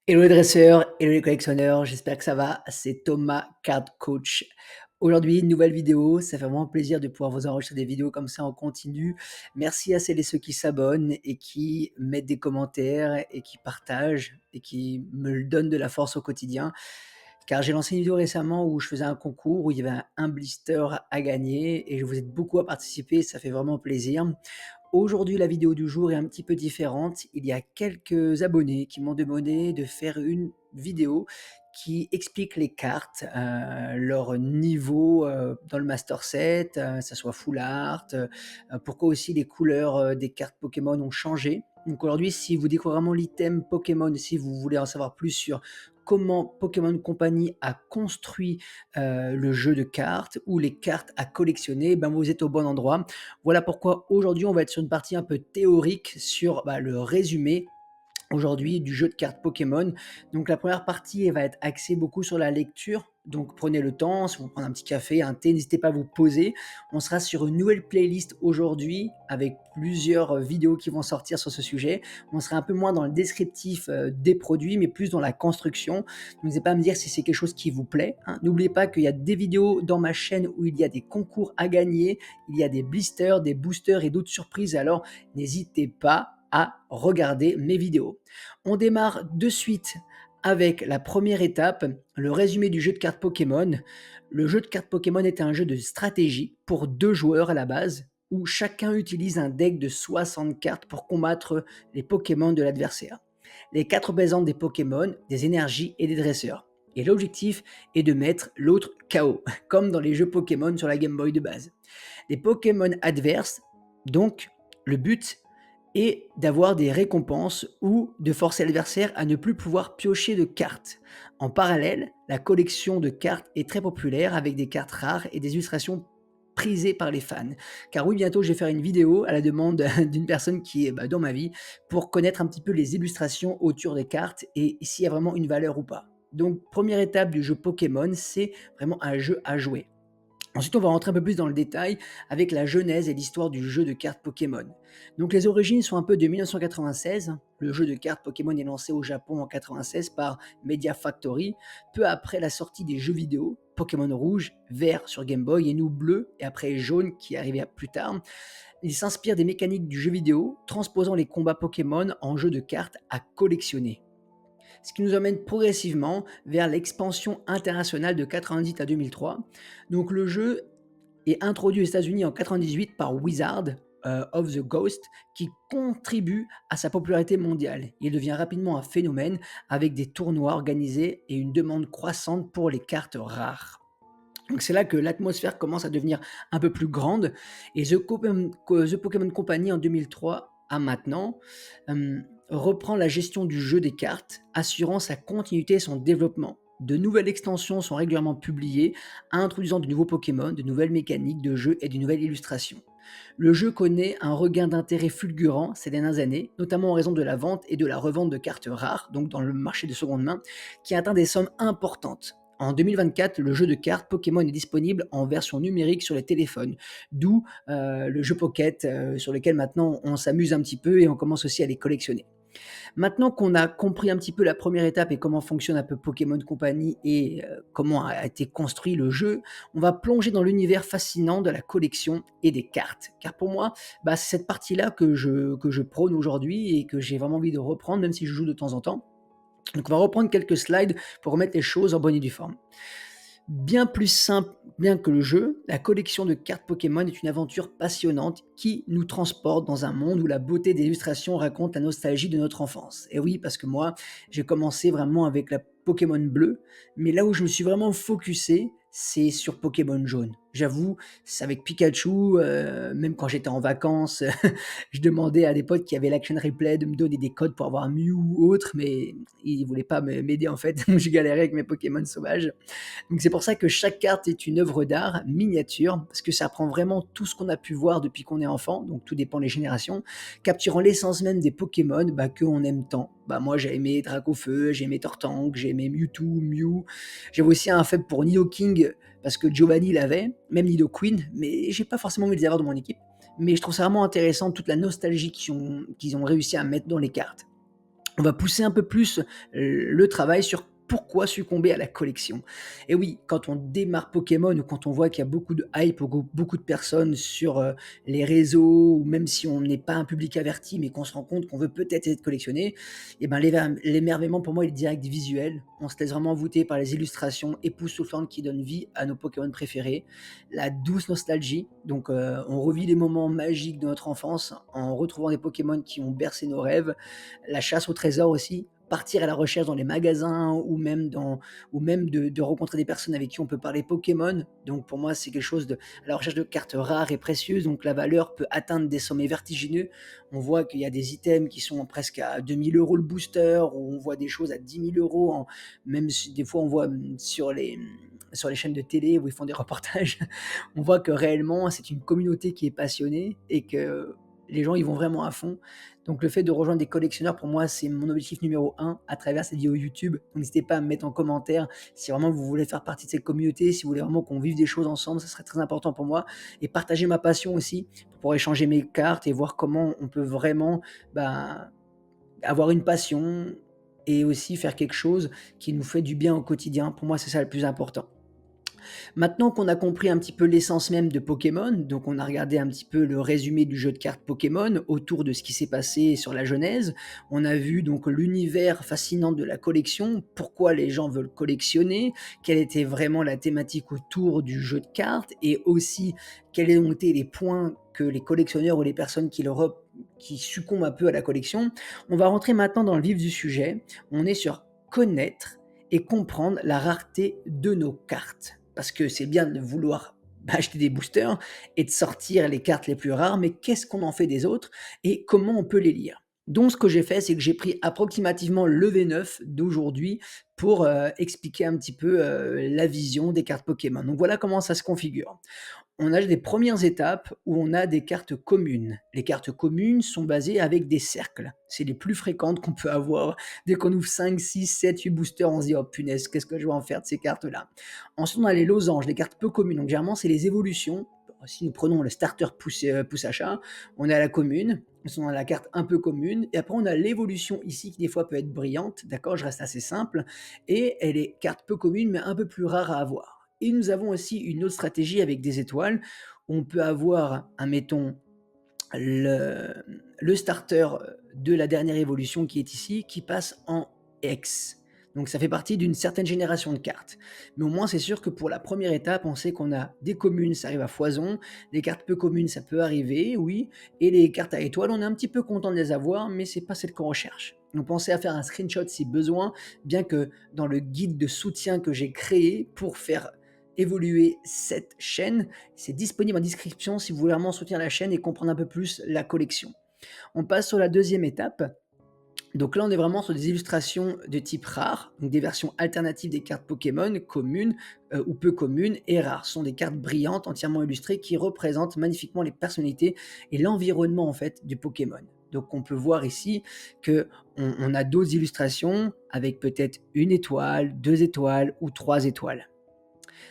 Hello les dresseurs, hello les collectionneurs, j'espère que ça va, c'est Thomas Card Coach. Aujourd'hui, une nouvelle vidéo, ça fait vraiment plaisir de pouvoir vous enregistrer des vidéos comme ça en continu. Merci à celles et ceux qui s'abonnent et qui mettent des commentaires et qui partagent et qui me donnent de la force au quotidien. Car j'ai lancé une vidéo récemment où je faisais un concours, où il y avait un blister à gagner et je vous êtes beaucoup à participer, ça fait vraiment plaisir. Aujourd'hui, la vidéo du jour est un petit peu différente. Il y a quelques abonnés qui m'ont demandé de faire une vidéo qui explique les cartes, leur niveau, dans le master set, ça soit full art, pourquoi aussi les couleurs, des cartes Pokémon ont changé. Donc aujourd'hui, si vous découvrez vraiment l'item Pokémon, si vous voulez en savoir plus sur comment Pokémon Company a construit, le jeu de cartes ou les cartes à collectionner, ben vous êtes au bon endroit. Voilà pourquoi aujourd'hui on va être sur une partie un peu théorique sur le résumé aujourd'hui du jeu de cartes Pokémon. Donc la première partie elle va être axée beaucoup sur la lecture. Donc prenez le temps, si vous prenez un petit café, un thé, n'hésitez pas à vous poser. On sera sur une nouvelle playlist aujourd'hui avec plusieurs vidéos qui vont sortir sur ce sujet. On sera un peu moins dans le descriptif des produits, mais plus dans la construction. N'hésitez pas à me dire si c'est quelque chose qui vous plaît, hein. N'oubliez pas qu'il y a des vidéos dans ma chaîne où il y a des concours à gagner, il y a des blisters, des boosters et d'autres surprises. Alors n'hésitez pas à regarder mes vidéos. On démarre de suite avec la première étape, le résumé du jeu de cartes Pokémon. Le jeu de cartes Pokémon est un jeu de stratégie pour 2 joueurs à la base, où chacun utilise un deck de 60 cartes pour combattre les Pokémon de l'adversaire. Les 4 représentent des Pokémon, des énergies et des dresseurs. Et l'objectif est de mettre l'autre KO, comme dans les jeux Pokémon sur la Game Boy de base. Les Pokémon adverses, donc le but et d'avoir des récompenses ou de forcer l'adversaire à ne plus pouvoir piocher de cartes. En parallèle, la collection de cartes est très populaire avec des cartes rares et des illustrations prisées par les fans. Car oui, bientôt je vais faire une vidéo à la demande d'une personne qui est dans ma vie pour connaître un petit peu les illustrations autour des cartes et s'il y a vraiment une valeur ou pas. Donc première étape du jeu Pokémon, c'est vraiment un jeu à jouer. Ensuite, on va rentrer un peu plus dans le détail avec la genèse et l'histoire du jeu de cartes Pokémon. Donc les origines sont un peu de 1996. Le jeu de cartes Pokémon est lancé au Japon en 96 par Media Factory, peu après la sortie des jeux vidéo Pokémon rouge, vert sur Game Boy et nous bleu et après jaune qui arrivait plus tard. Il s'inspire des mécaniques du jeu vidéo, transposant les combats Pokémon en jeu de cartes à collectionner, ce qui nous emmène progressivement vers l'expansion internationale de 98 à 2003. Donc le jeu est introduit aux États-Unis en 98 par Wizard of the Coast, qui contribue à sa popularité mondiale. Il devient rapidement un phénomène avec des tournois organisés et une demande croissante pour les cartes rares. Donc c'est là que l'atmosphère commence à devenir un peu plus grande et The Pokémon Company en 2003 à maintenant reprend la gestion du jeu des cartes, assurant sa continuité et son développement. De nouvelles extensions sont régulièrement publiées, introduisant de nouveaux Pokémon, de nouvelles mécaniques de jeu et de nouvelles illustrations. Le jeu connaît un regain d'intérêt fulgurant ces dernières années, notamment en raison de la vente et de la revente de cartes rares, donc dans le marché de seconde main, qui atteint des sommes importantes. En 2024, le jeu de cartes Pokémon est disponible en version numérique sur les téléphones, d'où le jeu Pocket sur lequel maintenant on s'amuse un petit peu et on commence aussi à les collectionner. Maintenant qu'on a compris un petit peu la première étape et comment fonctionne un peu Pokémon Company et comment a été construit le jeu, on va plonger dans l'univers fascinant de la collection et des cartes. Car pour moi, c'est cette partie-là que je prône aujourd'hui et que j'ai vraiment envie de reprendre, même si je joue de temps en temps. Donc on va reprendre quelques slides pour remettre les choses en bonne et due forme. Bien plus simple bien que le jeu, la collection de cartes Pokémon est une aventure passionnante qui nous transporte dans un monde où la beauté des illustrations raconte la nostalgie de notre enfance. Et oui, parce que moi, j'ai commencé vraiment avec la Pokémon bleue, mais là où je me suis vraiment focusé, c'est sur Pokémon jaune. J'avoue, c'est avec Pikachu, même quand j'étais en vacances, je demandais à des potes qui avaient l'Action Replay de me donner des codes pour avoir Mew ou autre, mais ils voulaient pas m'aider en fait. Je galérais avec mes Pokémon sauvages. Donc c'est pour ça que chaque carte est une œuvre d'art miniature, parce que ça prend vraiment tout ce qu'on a pu voir depuis qu'on est enfant, donc tout dépend des générations, capturant l'essence même des Pokémon qu'on aime tant. Moi j'ai aimé Dracofeu, j'ai aimé Tortank, j'ai aimé Mewtwo, Mew. J'avais aussi un faible pour Nidoking, parce que Giovanni l'avait, même Nidoqueen, mais j'ai pas forcément envie de les avoir dans mon équipe. Mais je trouve ça vraiment intéressant toute la nostalgie qu'ils ont réussi à mettre dans les cartes. On va pousser un peu plus le travail sur pourquoi succomber à la collection. Et oui, quand on démarre Pokémon ou quand on voit qu'il y a beaucoup de hype, beaucoup de personnes sur, les réseaux ou même si on n'est pas un public averti, mais qu'on se rend compte qu'on veut peut-être être collectionné et ben, l'émerveillement pour moi, il est direct visuel. On se laisse vraiment envoûter par les illustrations époustouflantes qui donnent vie à nos Pokémon préférés. La douce nostalgie, donc on revit les moments magiques de notre enfance en retrouvant des Pokémon qui ont bercé nos rêves, la chasse au trésor aussi, partir à la recherche dans les magasins ou même de rencontrer des personnes avec qui on peut parler Pokémon. Donc pour moi, c'est quelque chose de à la recherche de cartes rares et précieuses, donc la valeur peut atteindre des sommets vertigineux. On voit qu'il y a des items qui sont presque à 2 000 € le booster, ou on voit des choses à 10 000 € en même si des fois on voit, sur les chaînes de télé où ils font des reportages, on voit que réellement c'est une communauté qui est passionnée et que les gens, ils vont vraiment à fond. Donc le fait de rejoindre des collectionneurs, pour moi, c'est mon objectif numéro un à travers cette vidéo YouTube. Donc n'hésitez pas à me mettre en commentaire si vraiment vous voulez faire partie de cette communauté, si vous voulez vraiment qu'on vive des choses ensemble, ça serait très important pour moi. Et partager ma passion aussi, pour pouvoir échanger mes cartes et voir comment on peut vraiment, ben, avoir une passion et aussi faire quelque chose qui nous fait du bien au quotidien. Pour moi, c'est ça le plus important. Maintenant qu'on a compris un petit peu l'essence même de Pokémon, donc on a regardé un petit peu le résumé du jeu de cartes Pokémon autour de ce qui s'est passé sur la genèse. On a vu donc l'univers fascinant de la collection, pourquoi les gens veulent collectionner, quelle était vraiment la thématique autour du jeu de cartes et aussi quels ont été les points que les collectionneurs ou les personnes qui succombent un peu à la collection. On va rentrer maintenant dans le vif du sujet. On est sur connaître et comprendre la rareté de nos cartes. Parce que c'est bien de vouloir acheter des boosters et de sortir les cartes les plus rares, mais qu'est-ce qu'on en fait des autres et comment on peut les lire? Donc ce que j'ai fait, c'est que j'ai pris approximativement le V9 d'aujourd'hui pour, expliquer un petit peu, la vision des cartes Pokémon. Donc voilà comment ça se configure. On a des premières étapes où on a des cartes communes. Les cartes communes sont basées avec des cercles. C'est les plus fréquentes qu'on peut avoir. Dès qu'on ouvre 5, 6, 7, 8 boosters, on se dit: «Oh punaise, qu'est-ce que je vais en faire de ces cartes-là?» Ensuite, on a les losanges, les cartes peu communes. Donc généralement, c'est les évolutions. Si nous prenons le starter pouce achat, on a la commune, ensuite on a la carte un peu commune et après on a l'évolution ici qui des fois peut être brillante, d'accord? Je reste assez simple et elle est carte peu commune mais un peu plus rare à avoir. Et nous avons aussi une autre stratégie avec des étoiles. On peut avoir, admettons, le, le starter de la dernière évolution qui est ici, qui passe en X. Donc ça fait partie d'une certaine génération de cartes. Mais au moins c'est sûr que pour la première étape, on sait qu'on a des communes, ça arrive à foison, les cartes peu communes, ça peut arriver, oui, et les cartes à étoiles, on est un petit peu content de les avoir, mais c'est pas celle qu'on recherche. Donc pensez à faire un screenshot si besoin, bien que dans le guide de soutien que j'ai créé pour faire évoluer cette chaîne, c'est disponible en description si vous voulez vraiment soutenir la chaîne et comprendre un peu plus la collection. On passe sur la deuxième étape. Donc là, on est vraiment sur des illustrations de type rare, donc des versions alternatives des cartes Pokémon communes ou peu communes et rares. Ce sont des cartes brillantes, entièrement illustrées, qui représentent magnifiquement les personnalités et l'environnement en fait du Pokémon. Donc on peut voir ici que on a d'autres illustrations avec peut-être une étoile, 2 étoiles ou 3 étoiles.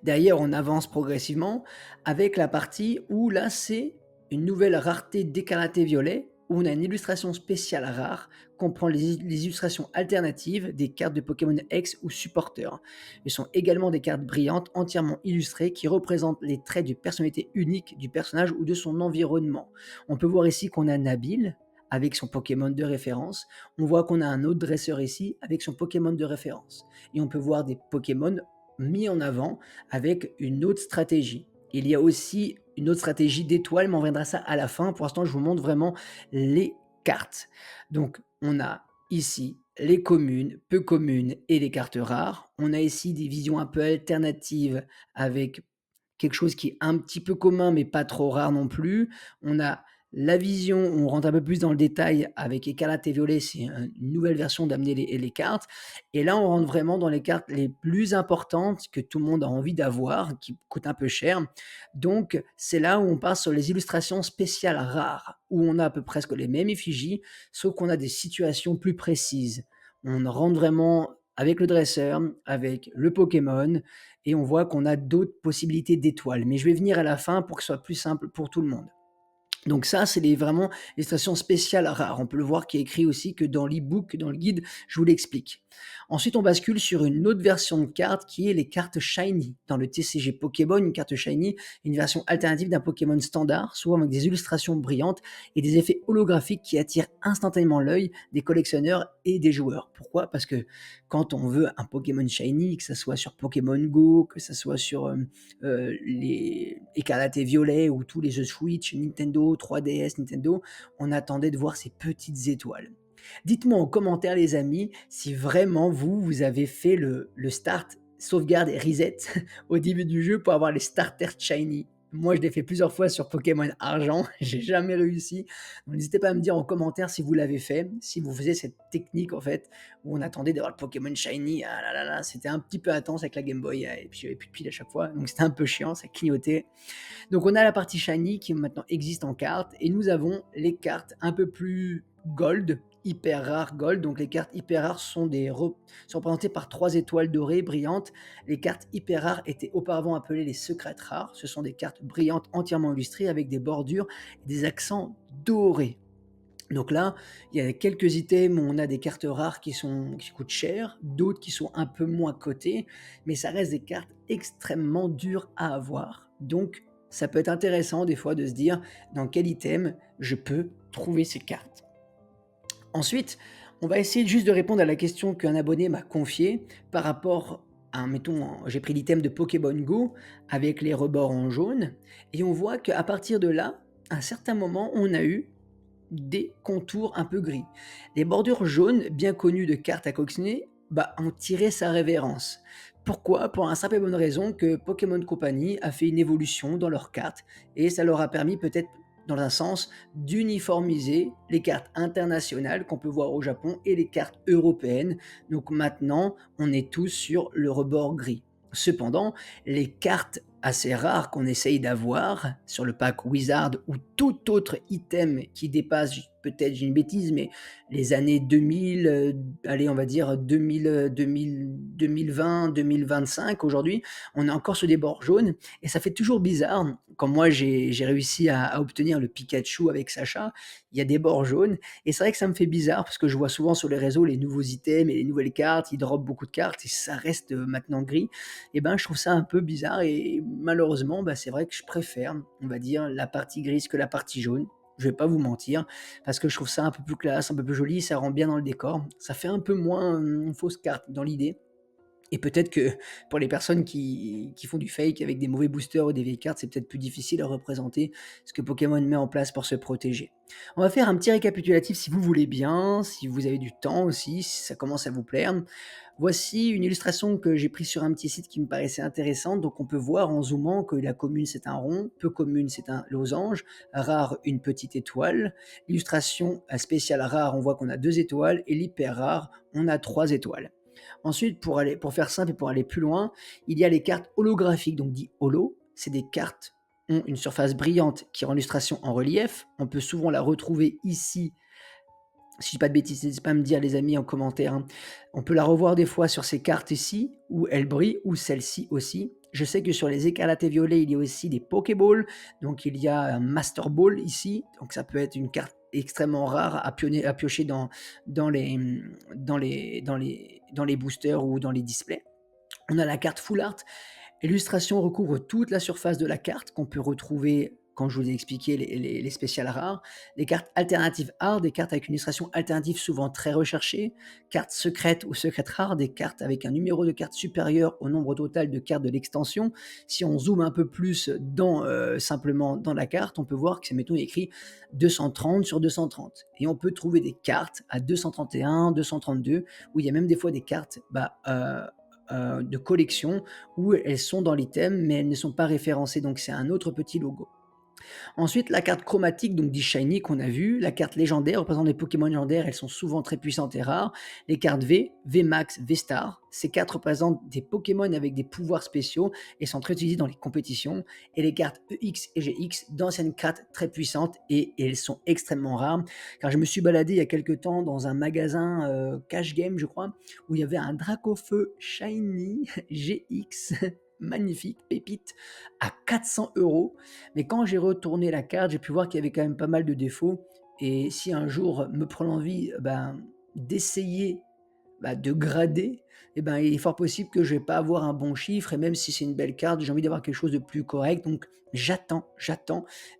Derrière, on avance progressivement avec la partie où là, c'est une nouvelle rareté d'écarlaté violet, où on a une illustration spéciale rare, qu'on prend les illustrations alternatives des cartes de Pokémon X ou supporters. Ce sont également des cartes brillantes, entièrement illustrées, qui représentent les traits de personnalité unique du personnage ou de son environnement. On peut voir ici qu'on a Nabil, avec son Pokémon de référence. On voit qu'on a un autre dresseur ici, avec son Pokémon de référence. Et on peut voir des Pokémon mis en avant avec une autre stratégie. Il y a aussi une autre stratégie d'étoiles, mais on reviendra ça à la fin. Pour l'instant, je vous montre vraiment les cartes. Donc, on a ici les communes, peu communes et les cartes rares. On a ici des visions un peu alternatives avec quelque chose qui est un petit peu commun, mais pas trop rare non plus. On a la vision, on rentre un peu plus dans le détail avec écarlate et violet, c'est une nouvelle version d'amener les cartes. Et là, on rentre vraiment dans les cartes les plus importantes que tout le monde a envie d'avoir, qui coûtent un peu cher. Donc, c'est là où on passe sur les illustrations spéciales rares, où on a à peu presque les mêmes effigies, sauf qu'on a des situations plus précises. On rentre vraiment avec le dresseur, avec le Pokémon, et on voit qu'on a d'autres possibilités d'étoiles. Mais je vais venir à la fin pour que ce soit plus simple pour tout le monde. Donc ça, c'est les vraiment les stations spéciales rares. On peut le voir qui est écrit aussi que dans l'e-book, dans le guide, je vous l'explique. Ensuite, on bascule sur une autre version de carte qui est les cartes Shiny. Dans le TCG Pokémon, une carte Shiny, une version alternative d'un Pokémon standard, souvent avec des illustrations brillantes et des effets holographiques qui attirent instantanément l'œil des collectionneurs et des joueurs. Pourquoi? Parce que quand on veut un Pokémon Shiny, que ça soit sur Pokémon Go, que ça soit sur les Écarlate et Violet ou tous les jeux Switch, Nintendo, 3DS, Nintendo, on attendait de voir ces petites étoiles. Dites-moi en commentaire les amis, si vraiment vous avez fait le start, sauvegarde et reset au début du jeu pour avoir les starters shiny. Moi, je l'ai fait plusieurs fois sur Pokémon Argent, j'ai jamais réussi. Donc n'hésitez pas à me dire en commentaire si vous l'avez fait, si vous faisiez cette technique en fait, où on attendait d'avoir le Pokémon shiny, ah là là là, c'était un petit peu intense avec la Game Boy, et puis j'avais plus de piles à chaque fois, donc c'était un peu chiant, ça clignotait. Donc on a la partie shiny qui maintenant existe en carte et nous avons les cartes un peu plus gold, hyper rares gold. Donc les cartes hyper rares sont représentées par 3 étoiles dorées brillantes. Les cartes hyper rares étaient auparavant appelées les secrètes rares. Ce sont des cartes brillantes entièrement illustrées avec des bordures et des accents dorés. Donc là, il y a quelques items où on a des cartes rares qui coûtent cher, d'autres qui sont un peu moins cotées, mais ça reste des cartes extrêmement dures à avoir. Donc ça peut être intéressant des fois de se dire dans quel item je peux trouver ces cartes. Ensuite, on va essayer juste de répondre à la question qu'un abonné m'a confiée par rapport à, mettons, j'ai pris l'item de Pokémon Go avec les rebords en jaune, et on voit qu'à partir de là, à un certain moment, on a eu des contours un peu gris. Les bordures jaunes, bien connues de cartes à collectionner, bah, ont tiré sa révérence. Pourquoi? Pour la simple et bonne raison que Pokémon Company a fait une évolution dans leurs cartes et ça leur a permis peut-être dans un sens d'uniformiser les cartes internationales qu'on peut voir au Japon et les cartes européennes. Donc maintenant, on est tous sur le rebord gris. Cependant, les cartes assez rares qu'on essaye d'avoir sur le pack Wizard ou tout autre item qui dépasse, peut-être j'ai une bêtise, mais les années 2000, allez, on va dire 2000, 2000, 2020, 2025 aujourd'hui, on est encore sur des bords jaunes et ça fait toujours bizarre. Quand moi j'ai réussi à obtenir le Pikachu avec Sacha, il y a des bords jaunes et c'est vrai que ça me fait bizarre parce que je vois souvent sur les réseaux les nouveaux items et les nouvelles cartes, ils dropent beaucoup de cartes et ça reste maintenant gris. Et ben, je trouve ça un peu bizarre et malheureusement, bah, c'est vrai que je préfère, on va dire, la partie grise que la partie jaune. Je vais pas vous mentir, parce que je trouve ça un peu plus classe, un peu plus joli, ça rend bien dans le décor. Ça fait un peu moins fausse carte dans l'idée. Et peut-être que pour les personnes qui font du fake avec des mauvais boosters ou des vieilles cartes, c'est peut-être plus difficile à représenter ce que Pokémon met en place pour se protéger. On va faire un petit récapitulatif si vous voulez bien, si vous avez du temps aussi, si ça commence à vous plaire. Voici une illustration que j'ai prise sur un petit site qui me paraissait intéressante. Donc on peut voir en zoomant que la commune c'est un rond, peu commune c'est un losange, rare une petite étoile. Illustration spéciale rare, on voit qu'on a 2 étoiles et l'hyper rare, on a 3 étoiles. Ensuite, pour faire simple et pour aller plus loin, il y a les cartes holographiques, donc dit holo. C'est des cartes qui ont une surface brillante qui rend l'illustration en relief. On peut souvent la retrouver ici. Si je dis pas de bêtises, n'hésitez pas à me dire les amis en commentaire, hein. On peut la revoir des fois sur ces cartes ici, où elle brille, ou celle-ci aussi. Je sais que sur les écarlates et violets, il y a aussi des Pokéballs. Donc il y a un Master Ball ici. Donc ça peut être une carte extrêmement rare à piocher dans les, dans les boosters ou dans les displays. On a la carte Full Art. L'illustration recouvre toute la surface de la carte qu'on peut retrouver quand je vous ai expliqué les spéciales rares. Les cartes alternatives rares, des cartes avec une illustration alternative souvent très recherchée. Cartes secrètes ou secrètes rares, des cartes avec un numéro de carte supérieur au nombre total de cartes de l'extension. Si on zoome un peu plus simplement dans la carte, on peut voir que c'est mettons écrit 230 sur 230. Et on peut trouver des cartes à 231, 232, où il y a même des fois des cartes de collection où elles sont dans l'item mais elles ne sont pas référencées, donc c'est un autre petit logo. Ensuite, la carte chromatique, donc dit shiny qu'on a vu, la carte légendaire représente des Pokémon légendaires, elles sont souvent très puissantes et rares. Les cartes V, VMAX, V-Star, ces cartes représentent des Pokémon avec des pouvoirs spéciaux et sont très utilisées dans les compétitions. Et les cartes EX et GX, d'anciennes cartes très puissantes et elles sont extrêmement rares. Car je me suis baladé il y a quelques temps dans un magasin Cash Game, je crois, où il y avait un Dracofeu Shiny GX magnifique pépite à 400 €. Mais quand j'ai retourné la carte, j'ai pu voir qu'il y avait quand même pas mal de défauts et si un jour me prend l'envie, ben, d'essayer, bah, de grader et ben, il est fort possible que je vais pas avoir un bon chiffre et même si c'est une belle carte, j'ai envie d'avoir quelque chose de plus correct donc j'attends.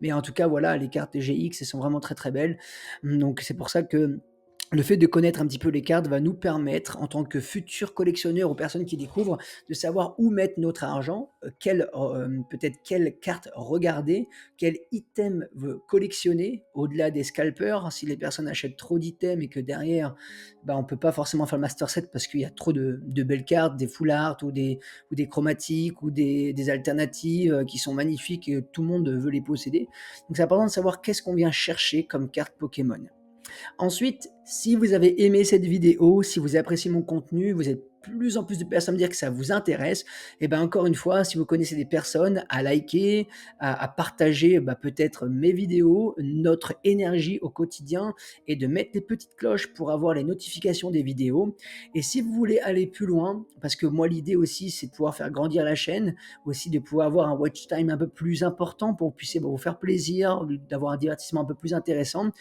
Mais en tout cas, voilà, les cartes GX, elles sont vraiment très, très belles. Donc c'est pour ça que le fait de connaître un petit peu les cartes va nous permettre, en tant que futurs collectionneurs ou personnes qui découvrent, de savoir où mettre notre argent, peut-être quelle carte regarder, quel item collectionner au-delà des scalpers. Si les personnes achètent trop d'items et que derrière, bah, on peut pas forcément faire le master set parce qu'il y a trop de belles cartes, des full art ou des chromatiques ou des alternatives, qui sont magnifiques et tout le monde veut les posséder. Donc c'est important de savoir qu'est-ce qu'on vient chercher comme carte Pokémon. Ensuite, si vous avez aimé cette vidéo, si vous appréciez mon contenu, vous êtes plus en plus de personnes à me dire que ça vous intéresse, et ben encore une fois, si vous connaissez des personnes, à liker, à partager bah, peut-être mes vidéos, notre énergie au quotidien et de mettre les petites cloches pour avoir les notifications des vidéos. Et si vous voulez aller plus loin, parce que moi l'idée aussi c'est de pouvoir faire grandir la chaîne, aussi de pouvoir avoir un watch time un peu plus important pour que vous puissiez vous faire plaisir, d'avoir un divertissement un peu plus intéressant,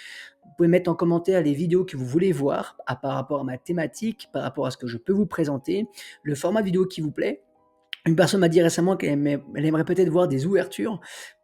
vous pouvez mettre en commentaire les vidéos que vous voulez voir par rapport à ma thématique, par rapport à ce que je peux vous présenter, le format vidéo qui vous plaît. Une personne m'a dit récemment qu'elle aimerait peut-être voir des ouvertures.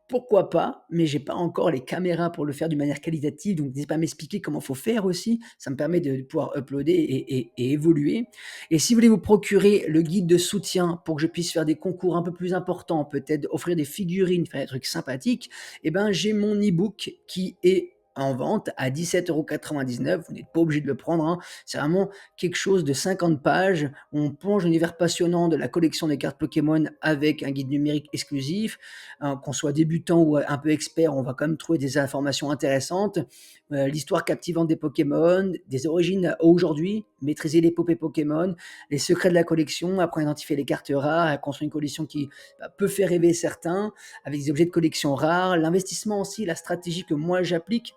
Pourquoi pas, mais j'ai pas encore les caméras pour le faire d'une manière qualitative, donc n'hésitez pas à m'expliquer comment faut faire aussi. Ça me permet de pouvoir uploader et évoluer. Et si vous voulez vous procurer le guide de soutien pour que je puisse faire des concours un peu plus importants, peut-être offrir des figurines, faire des trucs sympathiques, eh ben, j'ai mon e-book qui est en vente à 17,99 €. Vous n'êtes pas obligé de le prendre, hein. C'est vraiment quelque chose de 50 pages. Où on plonge dans l'univers passionnant de la collection des cartes Pokémon avec un guide numérique exclusif. Qu'on soit débutant ou un peu expert, on va quand même trouver des informations intéressantes. L'histoire captivante des Pokémon, des origines à aujourd'hui, maîtriser l'épopée Pokémon, les secrets de la collection, apprendre à identifier les cartes rares, à construire une collection qui bah, peut faire rêver certains, avec des objets de collection rares, l'investissement aussi, la stratégie que moi j'applique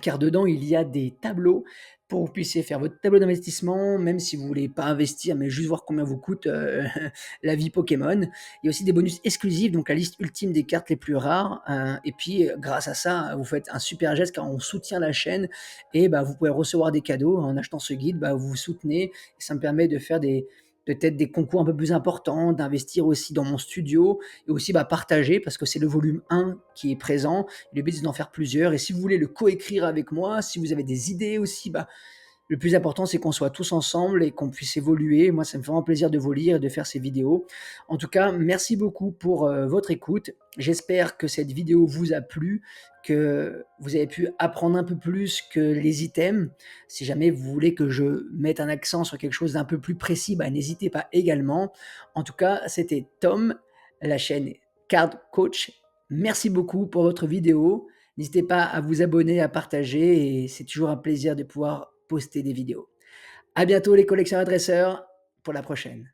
car dedans, il y a des tableaux pour que vous puissiez faire votre tableau d'investissement, même si vous voulez pas investir, mais juste voir combien vous coûte, la vie Pokémon. Il y a aussi des bonus exclusifs, donc la liste ultime des cartes les plus rares, et puis, grâce à ça, vous faites un super geste car on soutient la chaîne et bah, vous pouvez recevoir des cadeaux. En achetant ce guide, bah, vous vous soutenez et ça me permet de faire des peut-être des concours un peu plus importants, d'investir aussi dans mon studio et aussi, bah, partager parce que c'est le volume 1 qui est présent. Le but, c'est d'en faire plusieurs. Et si vous voulez le coécrire avec moi, si vous avez des idées aussi, bah, le plus important, c'est qu'on soit tous ensemble et qu'on puisse évoluer. Moi, ça me fait vraiment plaisir de vous lire et de faire ces vidéos. En tout cas, merci beaucoup pour votre écoute. J'espère que cette vidéo vous a plu, que vous avez pu apprendre un peu plus que les items. Si jamais vous voulez que je mette un accent sur quelque chose d'un peu plus précis, bah, n'hésitez pas également. En tout cas, c'était Tom, la chaîne Card Coach. Merci beaucoup pour votre vidéo. N'hésitez pas à vous abonner, à partager et c'est toujours un plaisir de pouvoir poster des vidéos. À bientôt les collectionneurs et dresseurs pour la prochaine.